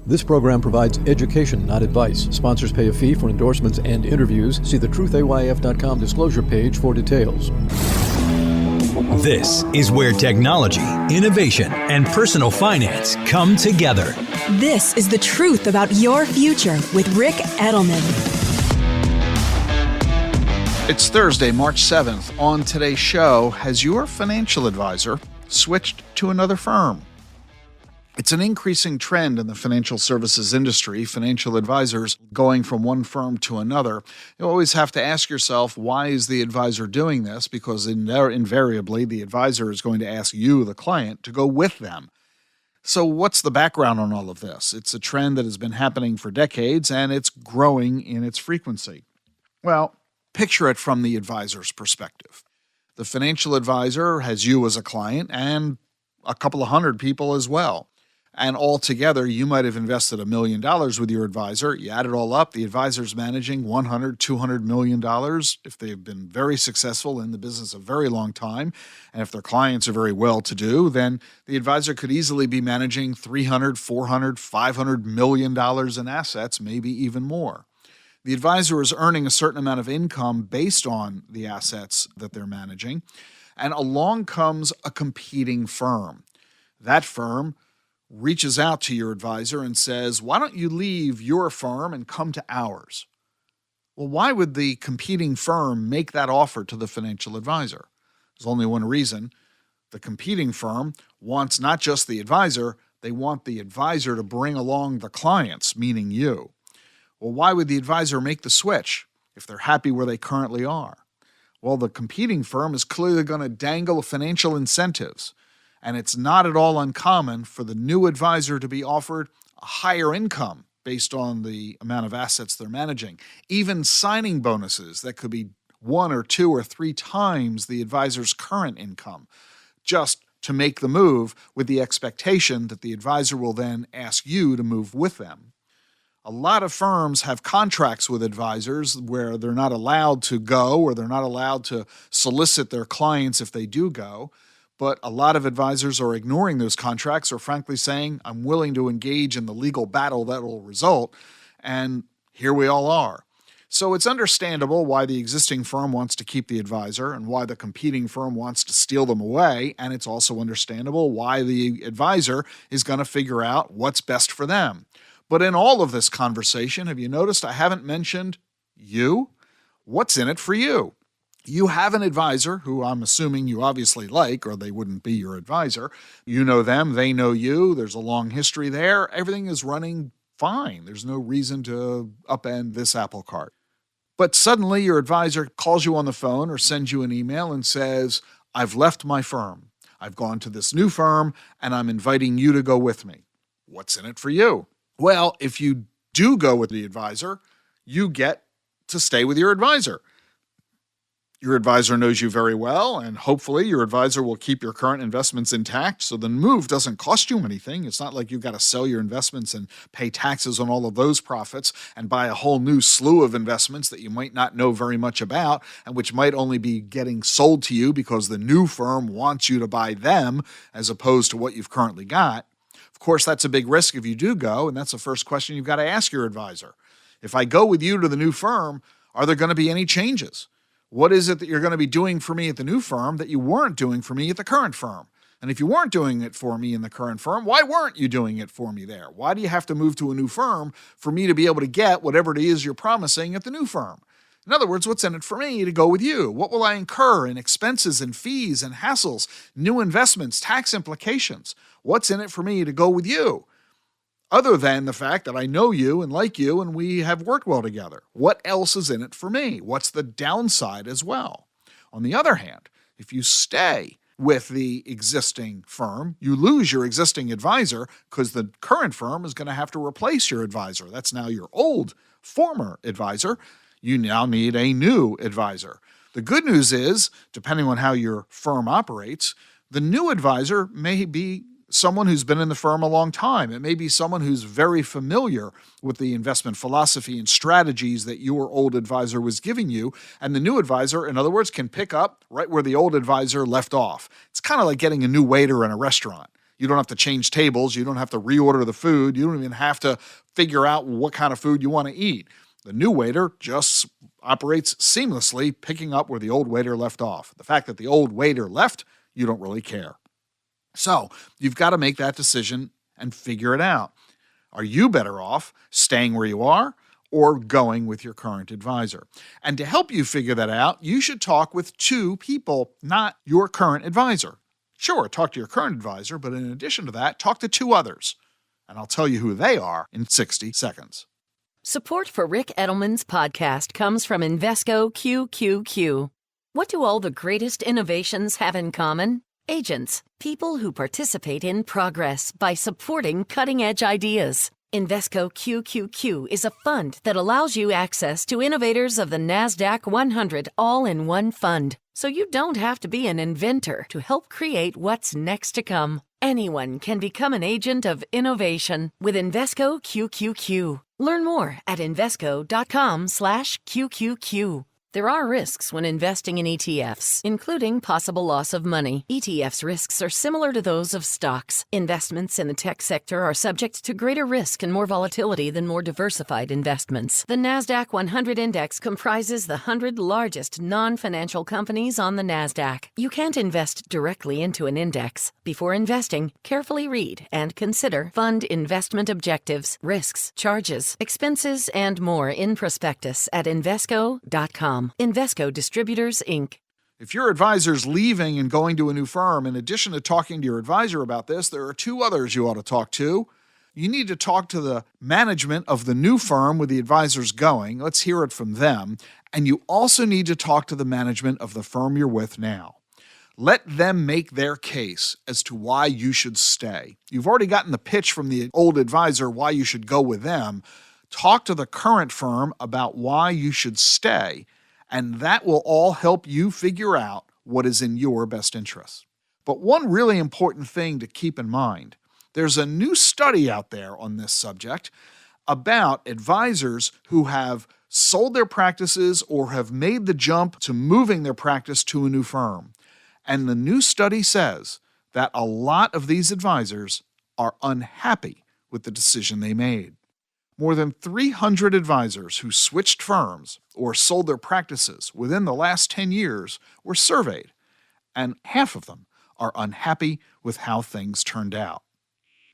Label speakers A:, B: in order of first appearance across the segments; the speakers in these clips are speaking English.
A: This program provides education, not advice. Sponsors pay a fee for endorsements and interviews. See the truthayf.com disclosure page for details.
B: This is where technology, innovation, and personal finance come together.
C: This is the truth about your future with Rick Edelman.
D: It's Thursday, March 7th. On today's show, has your financial advisor switched to another firm? It's an increasing trend in the financial services industry, financial advisors going from one firm to another. You always have to ask yourself, why is the advisor doing this? Because invariably, the advisor is going to ask you, the client, to go with them. So what's the background on all of this? It's a trend that has been happening for decades, and it's growing in its frequency. Well, picture it from the advisor's perspective. The financial advisor has you as a client and a couple of hundred people as well. And altogether, you might have invested $1 million with your advisor. You add it all up, the advisor's managing $100, $200 million if they've been very successful in the business a very long time. And if their clients are very well-to-do, then the advisor could easily be managing $300, $400, $500 million in assets, maybe even more. The advisor is earning a certain amount of income based on the assets that they're managing. And along comes a competing firm. That firm reaches out to your advisor and says, why don't you leave your firm and come to ours? Well, why would the competing firm make that offer to the financial advisor? There's only one reason. The competing firm wants not just the advisor, they want the advisor to bring along the clients, meaning you. Well, why would the advisor make the switch if they're happy where they currently are? Well, the competing firm is clearly going to dangle financial incentives. And it's not at all uncommon for the new advisor to be offered a higher income based on the amount of assets they're managing, even signing bonuses that could be 1 or 2 or 3 times the advisor's current income, just to make the move with the expectation that the advisor will then ask you to move with them. A lot of firms have contracts with advisors where they're not allowed to go or they're not allowed to solicit their clients if they do go. But a lot of advisors are ignoring those contracts or frankly saying, I'm willing to engage in the legal battle that will result. And here we all are. So it's understandable why the existing firm wants to keep the advisor and why the competing firm wants to steal them away. And it's also understandable why the advisor is going to figure out what's best for them. But in all of this conversation, have you noticed I haven't mentioned you? What's in it for you? You have an advisor who I'm assuming you obviously like, or they wouldn't be your advisor. You know them, they know you. There's a long history there. Everything is running fine. There's no reason to upend this apple cart. But suddenly your advisor calls you on the phone or sends you an email and says, I've left my firm. I've gone to this new firm and I'm inviting you to go with me. What's in it for you? Well, if you do go with the advisor, you get to stay with your advisor. Your advisor knows you very well, and hopefully your advisor will keep your current investments intact, so the move doesn't cost you anything. It's not like you've got to sell your investments and pay taxes on all of those profits and buy a whole new slew of investments that you might not know very much about and which might only be getting sold to you because the new firm wants you to buy them as opposed to what you've currently got. Of course, that's a big risk if you do go, and that's the first question you've got to ask your advisor. If I go with you to the new firm, are there going to be any changes? What is it that you're going to be doing for me at the new firm that you weren't doing for me at the current firm? And if you weren't doing it for me in the current firm, why weren't you doing it for me there? Why do you have to move to a new firm for me to be able to get whatever it is you're promising at the new firm? In other words, what's in it for me to go with you? What will I incur in expenses and fees and hassles, new investments, tax implications? What's in it for me to go with you? Other than the fact that I know you and like you and we have worked well together. What else is in it for me? What's the downside as well? On the other hand, if you stay with the existing firm, you lose your existing advisor because the current firm is going to have to replace your advisor. That's now your old former advisor. You now need a new advisor. The good news is, depending on how your firm operates, the new advisor may be someone who's been in the firm a long time. It may be someone who's very familiar with the investment philosophy and strategies that your old advisor was giving you. And the new advisor, in other words, can pick up right where the old advisor left off. It's kind of like getting a new waiter in a restaurant. You don't have to change tables. You don't have to reorder the food. You don't even have to figure out what kind of food you want to eat. The new waiter just operates seamlessly, picking up where the old waiter left off. The fact that the old waiter left, you don't really care. So you've got to make that decision and figure it out. Are you better off staying where you are or going with your current advisor? And to help you figure that out, you should talk with two people, not your current advisor. Sure, talk to your current advisor, but in addition to that, talk to two others. And I'll tell you who they are in 60 seconds.
E: Support for Rick Edelman's podcast comes from Invesco QQQ. What do all the greatest innovations have in common? Agents, people who participate in progress by supporting cutting-edge ideas. Invesco QQQ is a fund that allows you access to innovators of the NASDAQ 100 all-in-one fund, so you don't have to be an inventor to help create what's next to come. Anyone can become an agent of innovation with Invesco QQQ. Learn more at Invesco.com/QQQ. There are risks when investing in ETFs, including possible loss of money. ETFs' risks are similar to those of stocks. Investments in the tech sector are subject to greater risk and more volatility than more diversified investments. The NASDAQ 100 Index comprises the 100 largest non-financial companies on the NASDAQ. You can't invest directly into an index. Before investing, carefully read and consider fund investment objectives, risks, charges, expenses, and more in prospectus at Invesco.com. Invesco Distributors, Inc.
D: If your advisor's leaving and going to a new firm, in addition to talking to your advisor about this, there are two others you ought to talk to. You need to talk to the management of the new firm where the advisor's going. Let's hear it from them. And you also need to talk to the management of the firm you're with now. Let them make their case as to why you should stay. You've already gotten the pitch from the old advisor why you should go with them. Talk to the current firm about why you should stay. And that will all help you figure out what is in your best interest. But one really important thing to keep in mind, there's a new study out there on this subject about advisors who have sold their practices or have made the jump to moving their practice to a new firm. And the new study says that a lot of these advisors are unhappy with the decision they made. More than 300 advisors who switched firms or sold their practices within the last 10 years were surveyed, and half of them are unhappy with how things turned out.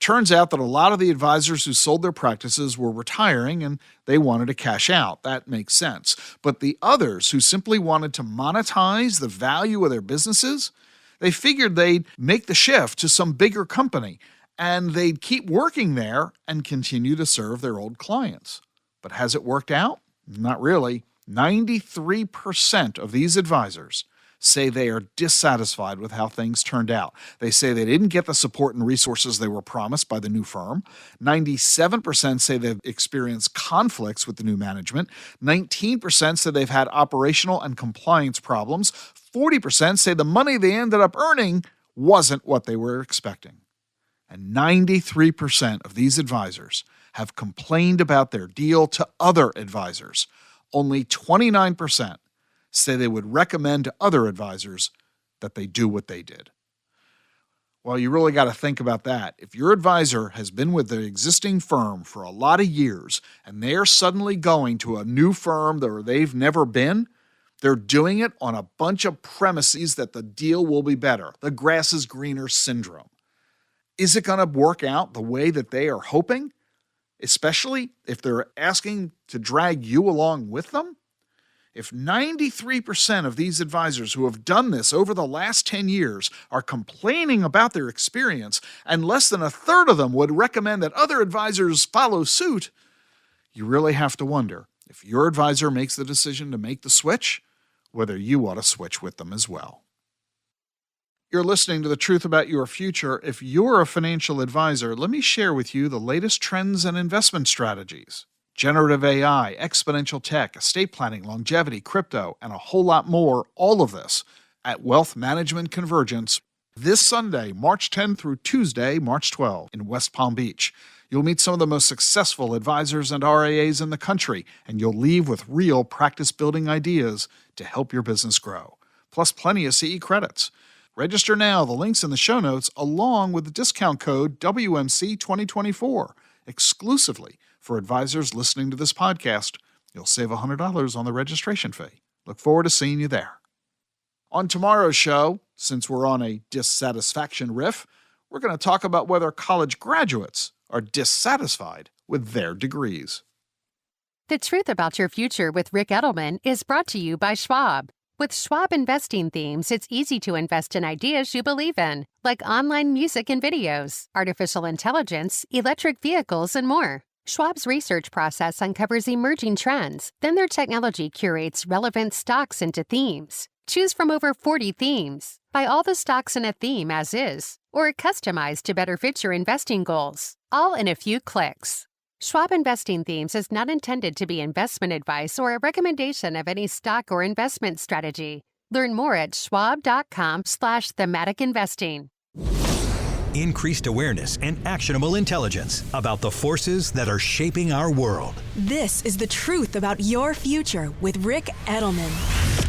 D: Turns out that a lot of the advisors who sold their practices were retiring and they wanted to cash out. That makes sense. But the others who simply wanted to monetize the value of their businesses, they figured they'd make the shift to some bigger company and they'd keep working there and continue to serve their old clients. But has it worked out? Not really. 93% of these advisors say they are dissatisfied with how things turned out. They say they didn't get the support and resources they were promised by the new firm. 97% say they've experienced conflicts with the new management. 19% say they've had operational and compliance problems. 40% say the money they ended up earning wasn't what they were expecting. And 93% of these advisors have complained about their deal to other advisors. Only 29% say they would recommend to other advisors that they do what they did. Well, you really got to think about that. If your advisor has been with the existing firm for a lot of years and they're suddenly going to a new firm where they've never been, they're doing it on a bunch of premises that the deal will be better. The grass is greener syndrome. Is it going to work out the way that they are hoping? Especially if they're asking to drag you along with them? If 93% of these advisors who have done this over the last 10 years are complaining about their experience, and less than a third of them would recommend that other advisors follow suit, you really have to wonder if your advisor makes the decision to make the switch, whether you ought to switch with them as well. You're listening to The Truth About Your Future. If you're a financial advisor, let me share with you the latest trends and investment strategies. Generative AI, exponential tech, estate planning, longevity, crypto, and a whole lot more, all of this at Wealth Management Convergence this Sunday, March 10 through Tuesday, March 12 in West Palm Beach. You'll meet some of the most successful advisors and RIAs in the country, and you'll leave with real practice-building ideas to help your business grow. Plus plenty of CE credits. Register now. The link's in the show notes, along with the discount code WMC2024, exclusively for advisors listening to this podcast. You'll save $100 on the registration fee. Look forward to seeing you there. On tomorrow's show, since we're on a dissatisfaction riff, we're going to talk about whether college graduates are dissatisfied with their degrees.
F: The Truth About Your Future with Rick Edelman is brought to you by Schwab. With Schwab investing themes, it's easy to invest in ideas you believe in, like online music and videos, artificial intelligence, electric vehicles, and more. Schwab's research process uncovers emerging trends. Then their technology curates relevant stocks into themes. Choose from over 40 themes. Buy all the stocks in a theme as is, or customized to better fit your investing goals, all in a few clicks. Schwab Investing Themes is not intended to be investment advice or a recommendation of any stock or investment strategy. Learn more at schwab.com/thematic investing.
B: Increased awareness and actionable intelligence about the forces that are shaping our world.
C: This is The Truth About Your Future with Rick Edelman.